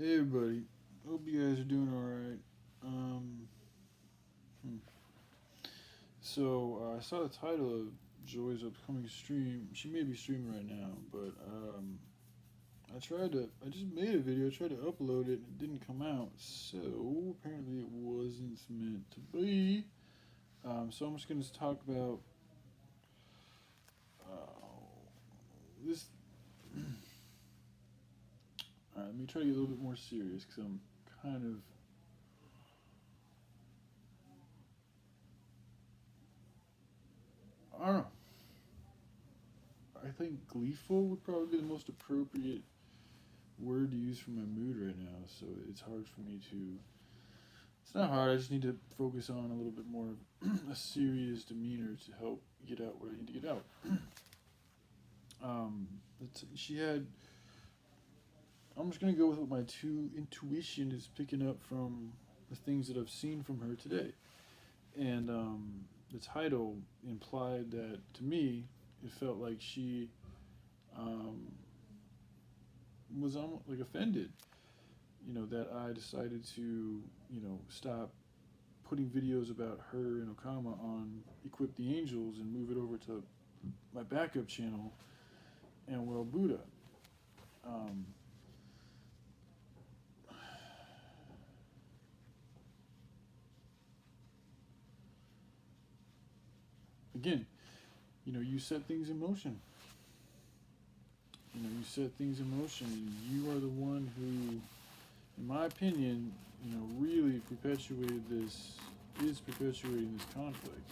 Hey everybody, hope you guys are doing alright. Hmm. I saw the title of Joy's upcoming stream. She may be streaming right now, but I just made a video, I tried to upload it, and it didn't come out. So apparently it wasn't meant to be. So I'm just gonna talk about this. Alright, let me try to get a little bit more serious because I'm kind of. I don't know. I think gleeful would probably be the most appropriate word to use for my mood right now. So it's hard for me to. It's not hard. I just need to focus on a little bit more of a serious demeanor to help get out what I need to get out. um, she had. I'm just gonna go with what my intuition is picking up from the things that I've seen from her today, and the title implied that to me, it felt like she um, was almost like offended, that I decided to, stop putting videos about her and Okama on Equip the Angels and move it over to my backup channel and World Buddha. Um, Again, you set things in motion. You set things in motion, and you are the one who, in my opinion, really is perpetuating this conflict,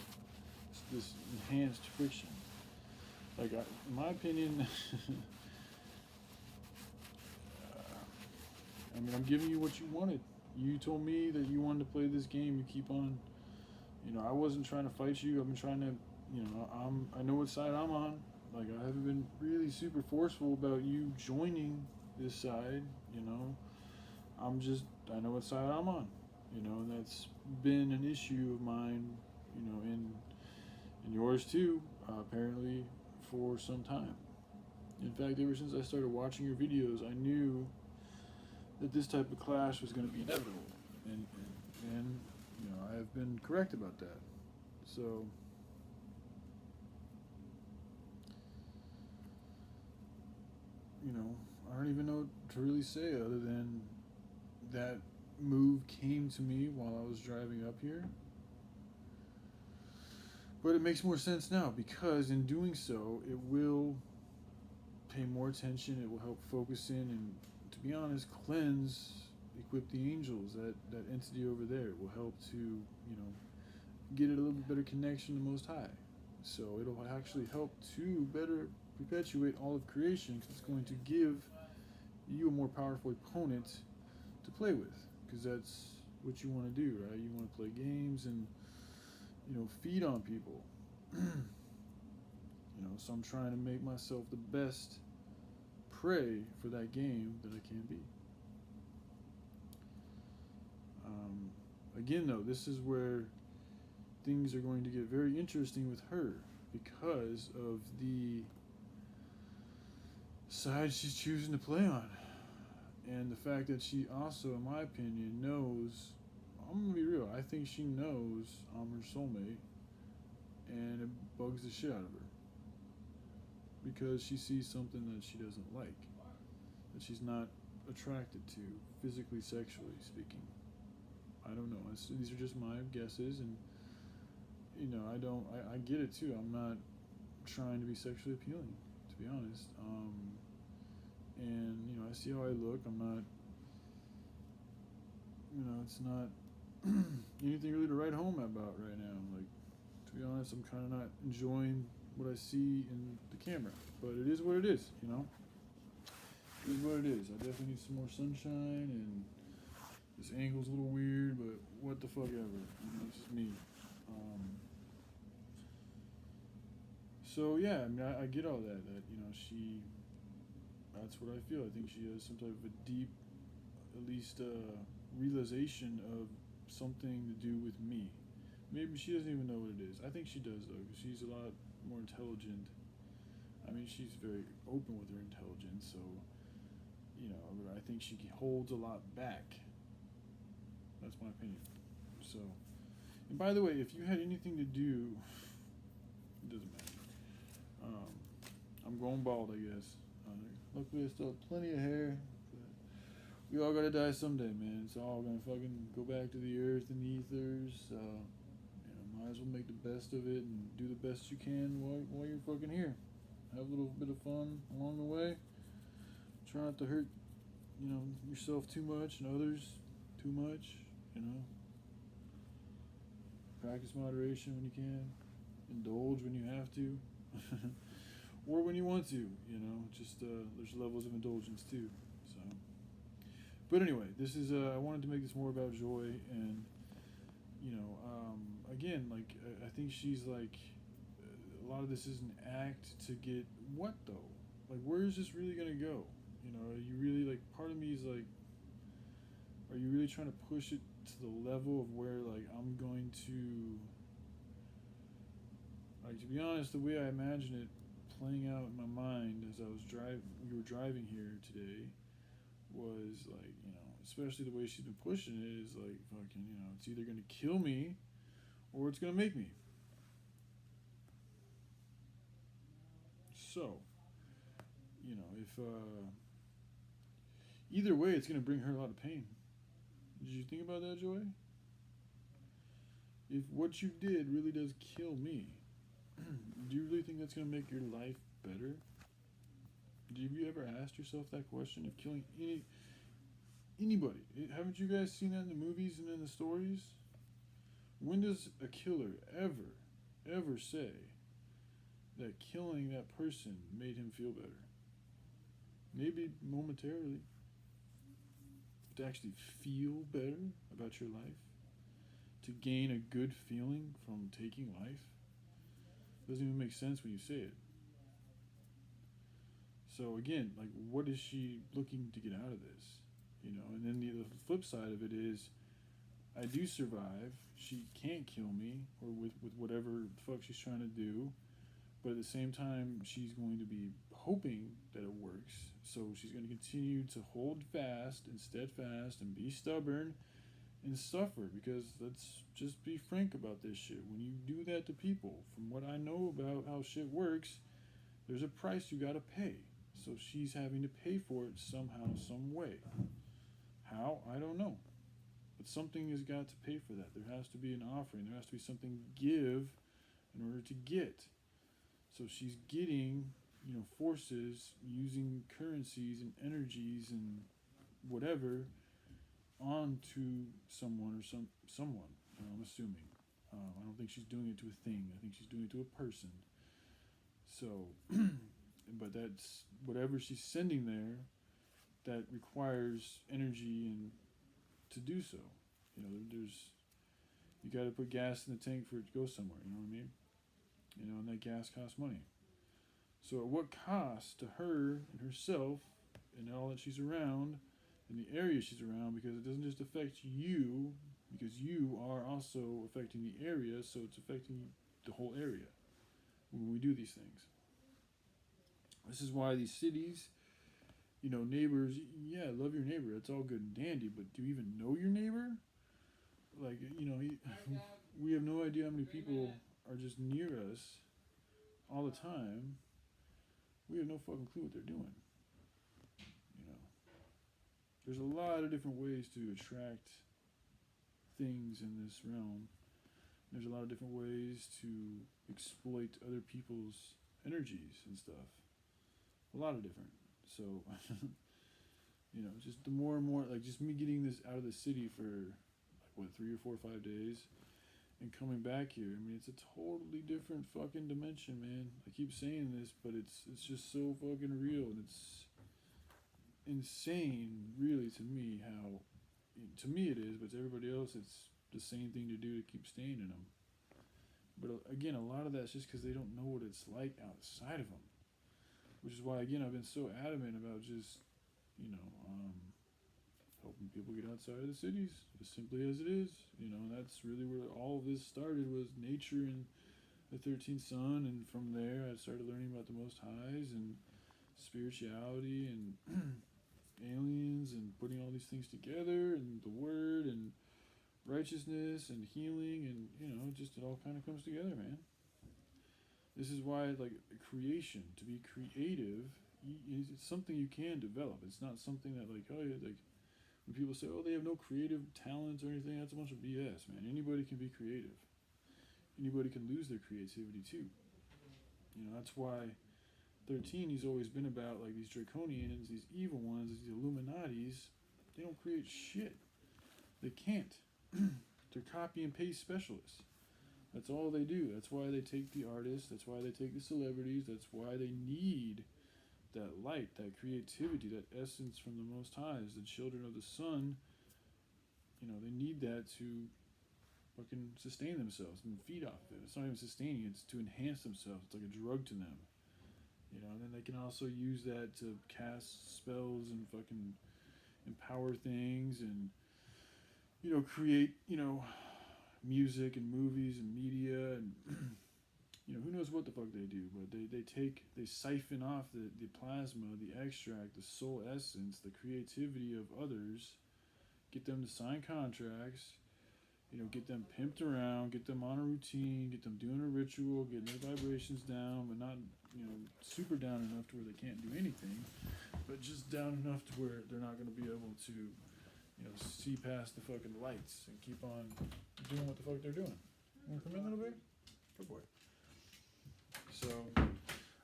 this enhanced friction. Like, in my opinion, I'm giving you what you wanted. You told me that you wanted to play this game. You keep on, I wasn't trying to fight you. I've been trying to, I know what side I'm on. Like, I haven't been really super forceful about you joining this side, I know what side I'm on, and that's been an issue of mine, and yours too, apparently, for some time. In fact, ever since I started watching your videos, I knew that this type of clash was going to be inevitable, and I have been correct about that. So, I don't even know what to really say other than that move came to me while I was driving up here. But it makes more sense now because in doing so, it will pay more attention, it will help focus in and, to be honest, cleanse, equip the angels, that entity over there. It will help to, get it a little bit better connection to Most High. So it'll actually help to better perpetuate all of creation because it's going to give you a more powerful opponent to play with, because that's what you want to do, right? You want to play games and feed on people. So I'm trying to make myself the best prey for that game that I can be. Again, though, this is where things are going to get very interesting with her because of the side she's choosing to play on. And the fact that she also, in my opinion, knows, I'm going to be real, I think she knows I'm her soulmate, and it bugs the shit out of her. Because she sees something that she doesn't like, that she's not attracted to, physically, sexually speaking. I don't know. These are just my guesses, and I get it too. I'm not trying to be sexually appealing, to be honest. And I see how I look. I'm not. It's not anything really to write home about right now. Like, to be honest, I'm kind of not enjoying what I see in the camera, but it is what it is. It is what it is. I definitely need some more sunshine, and this angle's a little weird, but what the fuck ever. It's just me. So yeah, I get all that. That she. That's what I feel. I think she has some type of a deep, at least, realization of something to do with me. Maybe she doesn't even know what it is. I think she does though, because she's a lot more intelligent. She's very open with her intelligence. So I think she holds a lot back. That's my opinion. So, and by the way, if you had anything to do, it doesn't matter. Um, I'm going bald, I guess. Luckily, I still have plenty of hair. But we all gotta die someday, man. It's all gonna fucking go back to the earth and the ethers. Might as well make the best of it and do the best you can while you're fucking here. Have a little bit of fun along the way. Try not to hurt, yourself too much and others too much. Practice moderation when you can. Indulge when you have to. Or when you want to, there's levels of indulgence too. So, but anyway, this is I wanted to make this more about Joy, and again, like I think she's like a lot of this is an act to get what though? Like, where is this really gonna go? Are you really like? Part of me is like, are you really trying to push it to the level of where like I'm going to, like, to be honest, the way I imagine it playing out in my mind as we were driving here today, was like, especially the way she's been pushing it is like fucking, it's either gonna kill me or it's gonna make me. So, if either way, it's gonna bring her a lot of pain. Did you think about that, Joy? If what you did really does kill me, do you really think that's gonna make your life better? Have you ever asked yourself that question? If killing anybody, haven't you guys seen that in the movies and in the stories? When does a killer ever say that killing that person made him feel better? Maybe momentarily. To actually feel better about your life? To gain a good feeling from taking life? Doesn't even make sense when you say it. So again, like, what is she looking to get out of this? And then the flip side of it is, I do survive. She can't kill me, or with whatever the fuck she's trying to do. But at the same time, she's going to be hoping that it works. So she's going to continue to hold fast and steadfast and be stubborn and suffer. Because let's just be frank about this shit. When you do that to people, from what I know about how shit works, there's a price you got to pay. So she's having to pay for it somehow, some way. How? I don't know. But something has got to pay for that. There has to be an offering. There has to be something to give in order to get. So she's getting, forces using currencies and energies and whatever onto someone or someone. I'm assuming. I don't think she's doing it to a thing. I think she's doing it to a person. So, but that's whatever she's sending there, that requires energy and to do so. You got to put gas in the tank for it to go somewhere. You know what I mean? And that gas costs money. So at what cost to her and herself and all that she's around and the area she's around, because it doesn't just affect you, because you are also affecting the area, so it's affecting the whole area when we do these things. This is why these cities, neighbors, yeah, love your neighbor, that's all good and dandy, but do you even know your neighbor? Like, we have no idea how many people are just near us all the time. We have no fucking clue what they're doing. There's a lot of different ways to attract things in this realm. There's a lot of different ways to exploit other people's energies and stuff. A lot of different. So, just the more and more, like, just me getting this out of the city for, like, 3 or 4 or 5 days and coming back here, I mean, it's a totally different fucking dimension, man. I keep saying this, but it's just so fucking real, and it's insane, really, to me, how, to me it is, but to everybody else, it's the same thing to do to keep staying in them. But again, a lot of that's just because they don't know what it's like outside of them. Which is why, again, I've been so adamant about just, helping people get outside of the cities, as simply as it is. And that's really where all of this started, was nature and the 13th sun. And from there, I started learning about the Most Highs and spirituality and, aliens and putting all these things together and the word and righteousness and healing and just it all kind of comes together, man. This is why like creation, to be creative, it's something you can develop. It's not something that like like when people say they have no creative talents or anything, that's a bunch of BS, man. Anybody can be creative. Anybody can lose their creativity too. That's why 13 he's always been about like these draconians, these evil ones, these Illuminatis. They don't create shit. They can't. They're copy and paste specialists. That's all they do. That's why they take the artists. That's why they take the celebrities. That's why they need that light, that creativity, that essence from the Most High, as the children of the Sun. They need that to fucking sustain themselves and feed off of it. It's not even sustaining, it's to enhance themselves. It's like a drug to them. And then they can also use that to cast spells and fucking empower things and, create, music and movies and media and, who knows what the fuck they do, but they siphon off the plasma, the extract, the soul essence, the creativity of others, get them to sign contracts, get them pimped around, get them on a routine, get them doing a ritual, getting their vibrations down, but not, super down enough to where they can't do anything, but just down enough to where they're not going to be able to, see past the fucking lights and keep on doing what the fuck they're doing. You want to come in a little bit? Good boy. So,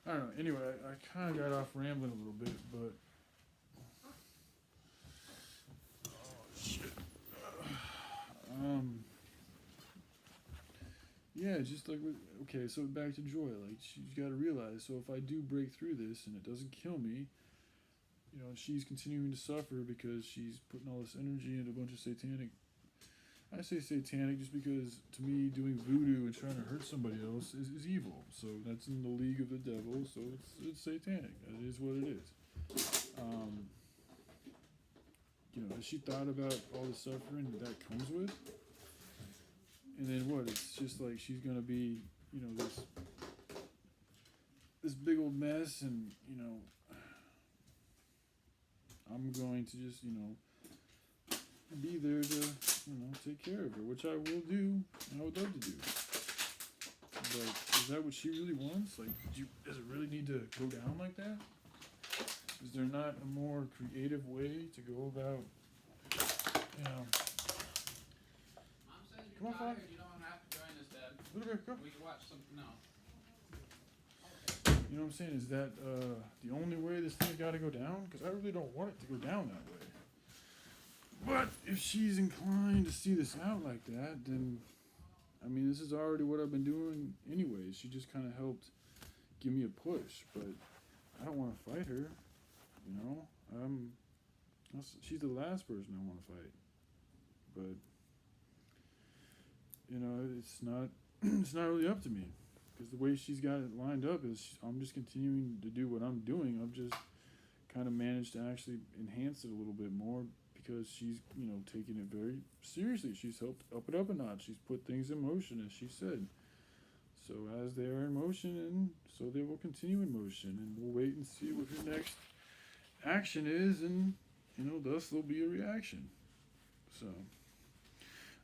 I don't know. Anyway, I kind of got off rambling a little bit, but... Oh, shit. Yeah, just like okay, so back to Joy. Like, she's got to realize, so if I do break through this and it doesn't kill me, she's continuing to suffer because she's putting all this energy into a bunch of satanic... I say satanic just because, to me, doing voodoo and trying to hurt somebody else is evil. So that's in the league of the devil, so it's satanic. That is what it is. Has she thought about all the suffering that comes with? And then what? It's just like she's going to be, this big old mess, and, I'm going to just, be there to, take care of her, which I will do, and I would love to do. But is that what she really wants? Like, does it really need to go down like that? Is there not a more creative way to go about, Mom says you're tired. You don't have to join us, Dad. Little bit, go. We can watch something else. You know what I'm saying? Is that the only way this thing's got to go down? Because I really don't want it to go down that way. But if she's inclined to see this out like that, then, this is already what I've been doing anyway. She just kind of helped give me a push, but I don't want to fight her, she's the last person I want to fight. But, it's not really up to me. Because the way she's got it lined up is I'm just continuing to do what I'm doing. I've just kind of managed to actually enhance it a little bit more because she's, taking it very seriously. She's helped up it up a notch. She's put things in motion, as she said. So as they are in motion, and so they will continue in motion. And we'll wait and see what her next action is, and, thus there'll be a reaction. So,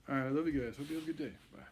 all right, I love you guys. Hope you have a good day. Bye.